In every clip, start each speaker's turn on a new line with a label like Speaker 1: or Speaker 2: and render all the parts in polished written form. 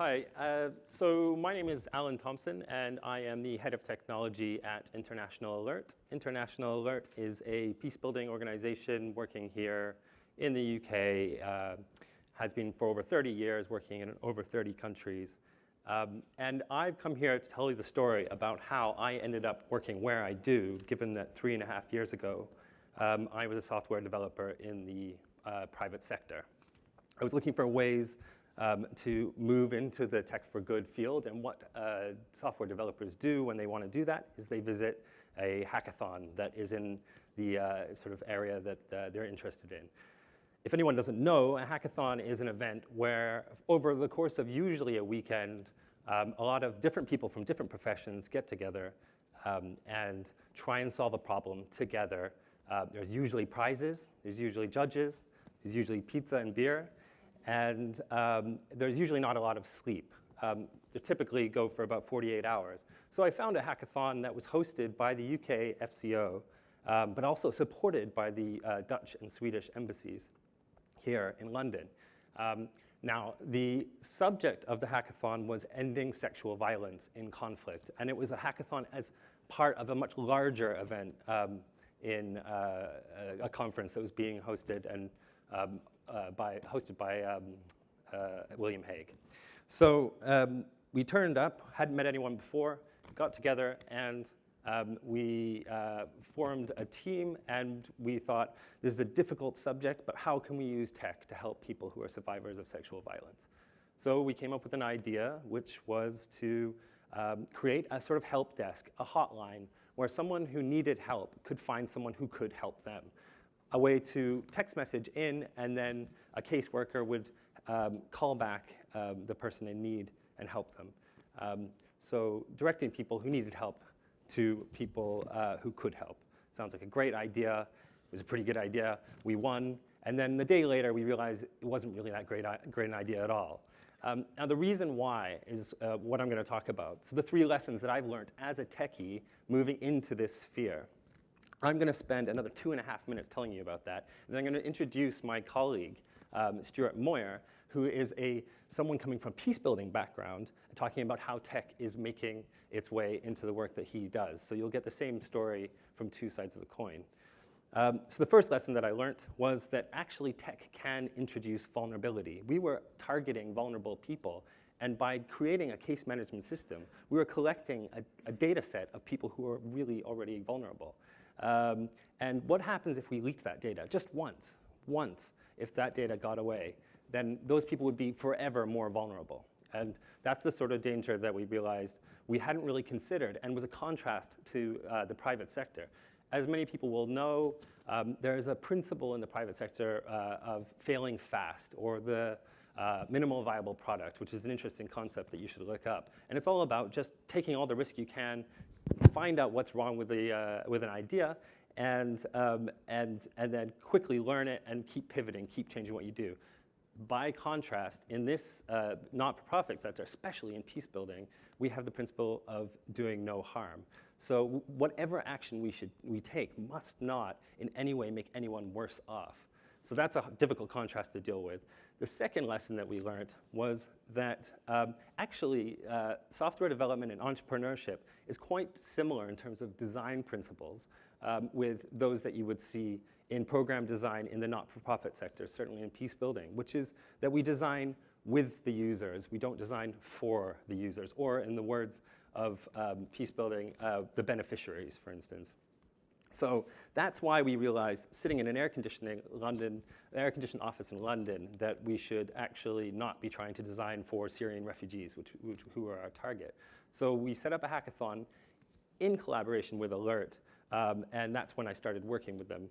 Speaker 1: Hi, so my name is Alan Thomson, and I am the head of technology at International Alert. International Alert is a peacebuilding organization working here in the UK, has been for over 30 years, working in over 30 countries. And I've come here to tell you the story about how I ended up working where I do, given that 3.5 years ago, I was a software developer in the private sector. I was looking for ways to move into the tech for good field, and what software developers do when they want to do that is they visit a hackathon that is in the sort of area that they're interested in. If anyone doesn't know, a hackathon is an event where over the course of usually a weekend, a lot of different people from different professions get together and try and solve a problem together. There's usually prizes, there's usually judges, there's usually pizza and beer, and there's usually not a lot of sleep. They typically go for about 48 hours. So I found a hackathon that was hosted by the UK FCO, but also supported by the Dutch and Swedish embassies here in London. Now, the subject of the hackathon was ending sexual violence in conflict, and it was a hackathon as part of a much larger event in a conference that was being hosted and hosted by William Hague. So we turned up, hadn't met anyone before, got together, and we formed a team, and we thought, this is a difficult subject, but how can we use tech to help people who are survivors of sexual violence? So we came up with an idea, which was to create a sort of help desk, a hotline, where someone who needed help could find someone who could help them. A way to text message in, and then a caseworker would call back the person in need and help them. So directing people who needed help to people who could help. Sounds like a great idea. It was a pretty good idea. We won, and then the day later we realized it wasn't really that great an idea at all. Now the reason why is what I'm going to talk about. So the 3 lessons that I've learned as a techie moving into this sphere. I'm going to spend another 2.5 minutes telling you about that, and then I'm going to introduce my colleague, Stuart Moir, who is someone coming from peacebuilding background, talking about how tech is making its way into the work that he does. So you'll get the same story from 2 sides of the coin. So the first lesson that I learned was that actually tech can introduce vulnerability. We were targeting vulnerable people, and by creating a case management system, we were collecting a data set of people who are really already vulnerable. And what happens if we leaked that data just once? If that data got away, then those people would be forever more vulnerable. And that's the sort of danger that we realized we hadn't really considered, and was a contrast to the private sector. As many people will know, there's a principle in the private sector of failing fast, or the minimal viable product, which is an interesting concept that you should look up. And it's all about just taking all the risk you can, find out what's wrong with an idea, and then quickly learn it and keep pivoting, keep changing what you do. By contrast, in this not-for-profit sector, especially in peacebuilding, we have the principle of doing no harm. So whatever action we take must not in any way make anyone worse off. So that's a difficult contrast to deal with. The second lesson that we learned was that actually software development and entrepreneurship is quite similar in terms of design principles with those that you would see in program design in the not-for-profit sector, certainly in peacebuilding, which is that we design with the users. We don't design for the users, or in the words of peacebuilding, the beneficiaries, for instance. So that's why we realized, sitting in an air-conditioned office in London, that we should actually not be trying to design for Syrian refugees, who are our target. So we set up a hackathon in collaboration with Alert, and that's when I started working with them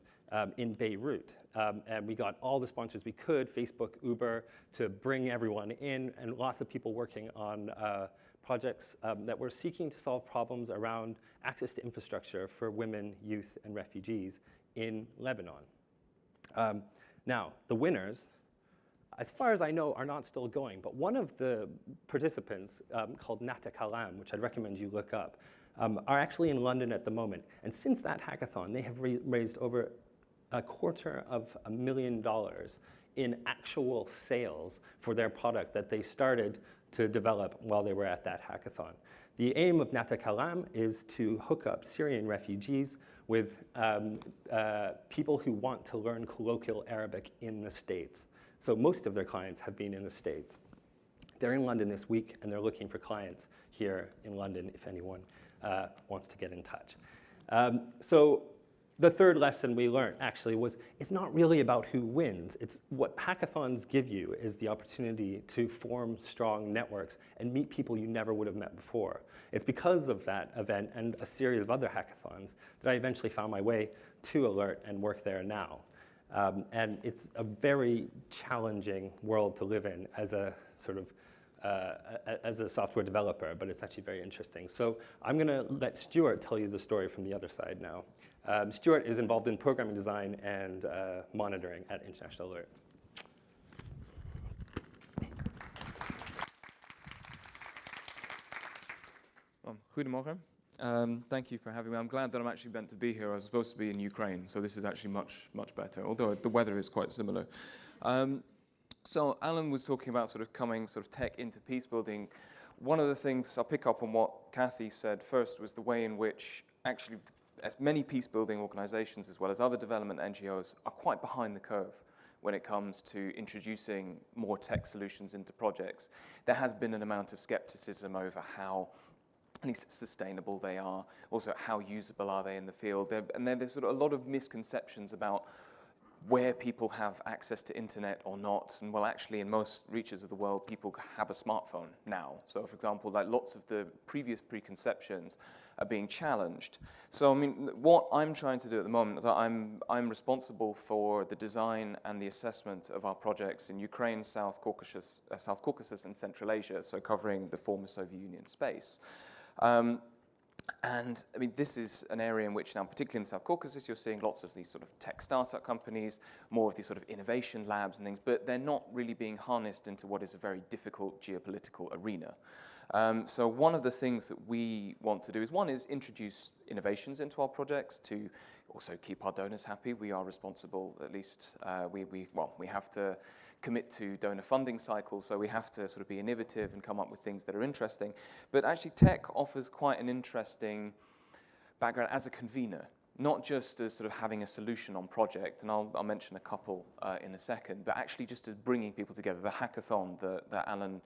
Speaker 1: in Beirut. And we got all the sponsors we could, Facebook, Uber, to bring everyone in, and lots of people working on projects that were seeking to solve problems around access to infrastructure for women, youth, and refugees in Lebanon. Now, the winners, as far as I know, are not still going, but one of the participants, called Nata Kalam, which I'd recommend you look up, are actually in London at the moment. And since that hackathon, they have raised over $250,000 in actual sales for their product that they started to develop while they were at that hackathon. The aim of Nata Kalam is to hook up Syrian refugees with people who want to learn colloquial Arabic in the States. So most of their clients have been in the States. They're in London this week, and they're looking for clients here in London if anyone wants to get in touch. So the third lesson we learned actually was it's not really about who wins. It's what hackathons give you is the opportunity to form strong networks and meet people you never would have met before. It's because of that event and a series of other hackathons that I eventually found my way to Alert and work there now. And it's a very challenging world to live in as a sort of as a software developer, but it's actually very interesting. So I'm going to let Stuart tell you the story from the other side now. Stuart is involved in programming design and monitoring at International Alert.
Speaker 2: Goedemorgen. Thank you for having me. I'm glad that I'm actually meant to be here. I was supposed to be in Ukraine, so this is actually much better, although the weather is quite similar. So Alan was talking about sort of tech into peace building. One of the things I'll pick up on what Kathy said first was the way in which actually as many peace building organizations as well as other development NGOs are quite behind the curve when it comes to introducing more tech solutions into projects. There has been an amount of skepticism over how at least sustainable they are, also how usable are they in the field. And then there's sort of a lot of misconceptions about where people have access to internet or not. And well, actually, in most reaches of the world, people have a smartphone now. So for example, like lots of the previous preconceptions are being challenged. So I mean, what I'm trying to do at the moment is I'm responsible for the design and the assessment of our projects in Ukraine, South Caucasus, and Central Asia, so covering the former Soviet Union space. And I mean, this is an area in which now, particularly in South Caucasus, you're seeing lots of these sort of tech startup companies, more of these sort of innovation labs and things, but they're not really being harnessed into what is a very difficult geopolitical arena. So one of the things that we want to do is, one is introduce innovations into our projects to also keep our donors happy. We are responsible, at least, we have to commit to donor funding cycles, so we have to sort of be innovative and come up with things that are interesting. But actually tech offers quite an interesting background as a convener, not just as sort of having a solution on project, and I'll mention a couple in a second, but actually just as bringing people together. The hackathon that Alan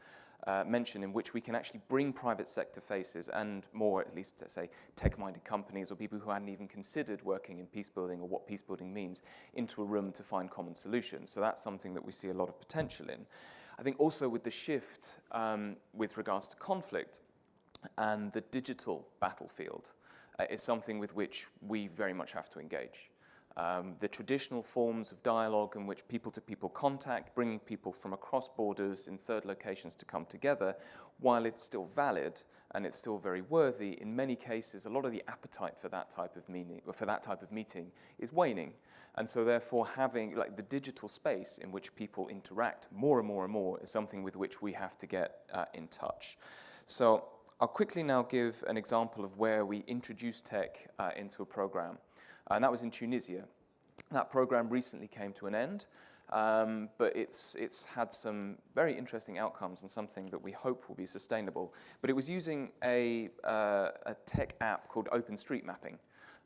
Speaker 2: mentioned, in which we can actually bring private sector faces and more, at least, let's say, tech-minded companies or people who hadn't even considered working in peace building or what peace building means into a room to find common solutions. So that's something that we see a lot of potential in. I think also with the shift with regards to conflict and the digital battlefield is something with which we very much have to engage. The traditional forms of dialogue in which people-to-people contact, bringing people from across borders in third locations to come together, while it's still valid and it's still very worthy, in many cases, a lot of the appetite for that type of meeting is waning. And so therefore having like the digital space in which people interact more and more and more is something with which we have to get in touch. So I'll quickly now give an example of where we introduced tech into a program. And that was in Tunisia. That program recently came to an end, but it's had some very interesting outcomes and something that we hope will be sustainable. But it was using a tech app called OpenStreetMapping.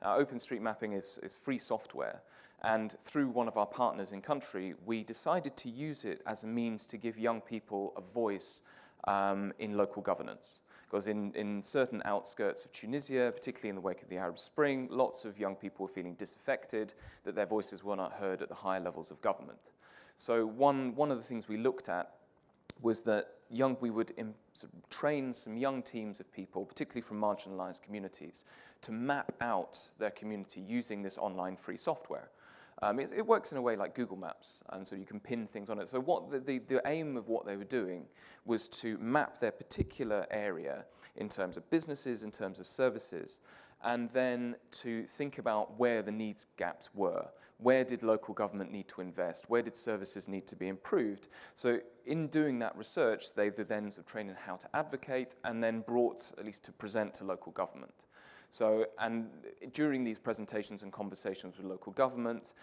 Speaker 2: OpenStreetMapping is free software, and through one of our partners in country, we decided to use it as a means to give young people a voice in local governance. Because in certain outskirts of Tunisia, particularly in the wake of the Arab Spring, lots of young people were feeling disaffected, that their voices were not heard at the higher levels of government. So one of the things we looked at was that we would sort of train some young teams of people, particularly from marginalized communities, to map out their community using this online free software. It works in a way like Google Maps, and so you can pin things on it. So what the aim of what they were doing was to map their particular area in terms of businesses, in terms of services, and then to think about where the needs gaps were. Where did local government need to invest? Where did services need to be improved? So in doing that research, they were then sort of trained in how to advocate and then brought, at least to present to local government. So, and during these presentations and conversations with local government,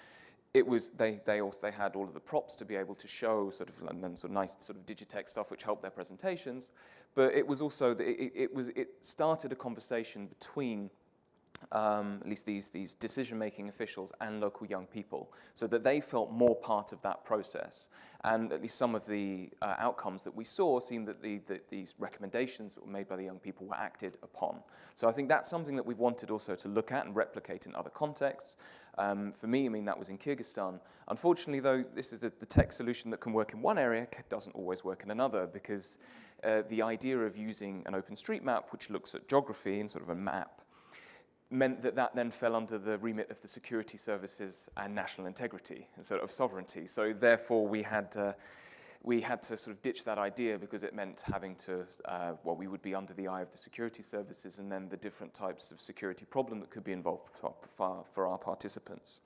Speaker 2: it was they also had all of the props to be able to show sort of and sort of nice sort of digitech stuff which helped their presentations, but it was also it started a conversation between at least these decision-making officials and local young people, so that they felt more part of that process. And at least some of the outcomes that we saw seemed that these recommendations that were made by the young people were acted upon. So I think that's something that we've wanted also to look at and replicate in other contexts. For me, I mean, that was in Kyrgyzstan. Unfortunately, though, this is the tech solution that can work in one area doesn't always work in another, because the idea of using an OpenStreetMap, which looks at geography and sort of a map, meant that then fell under the remit of the security services and national integrity and sort of sovereignty. So therefore, we had to sort of ditch that idea, because it meant having to, we would be under the eye of the security services, and then the different types of security problem that could be involved for our participants.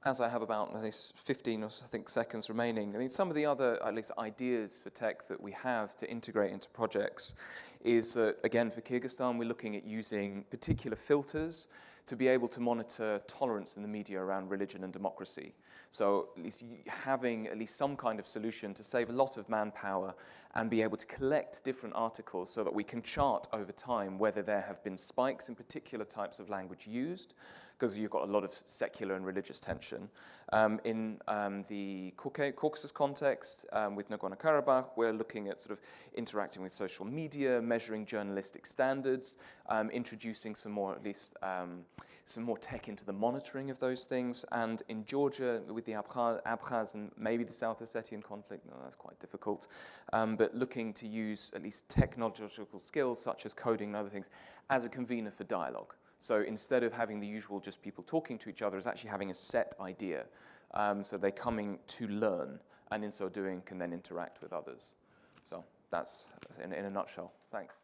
Speaker 2: As I have about at least 15 or so, I think, seconds remaining, I mean, some of the other, at least, ideas for tech that we have to integrate into projects is that, again, for Kyrgyzstan, we're looking at using particular filters to be able to monitor tolerance in the media around religion and democracy. So at least having at least some kind of solution to save a lot of manpower and be able to collect different articles so that we can chart over time whether there have been spikes in particular types of language used, because you've got a lot of secular and religious tension. In the Caucasus context, with Nagorno-Karabakh, we're looking at sort of interacting with social media, measuring journalistic standards, introducing some more, at least, some more tech into the monitoring of those things. And in Georgia, with the Abkhaz and maybe the South Ossetian conflict, no, that's quite difficult, but looking to use at least technological skills such as coding and other things as a convener for dialogue. So instead of having the usual just people talking to each other, is actually having a set idea. So they're coming to learn, and in so doing can then interact with others. So that's in a nutshell. Thanks.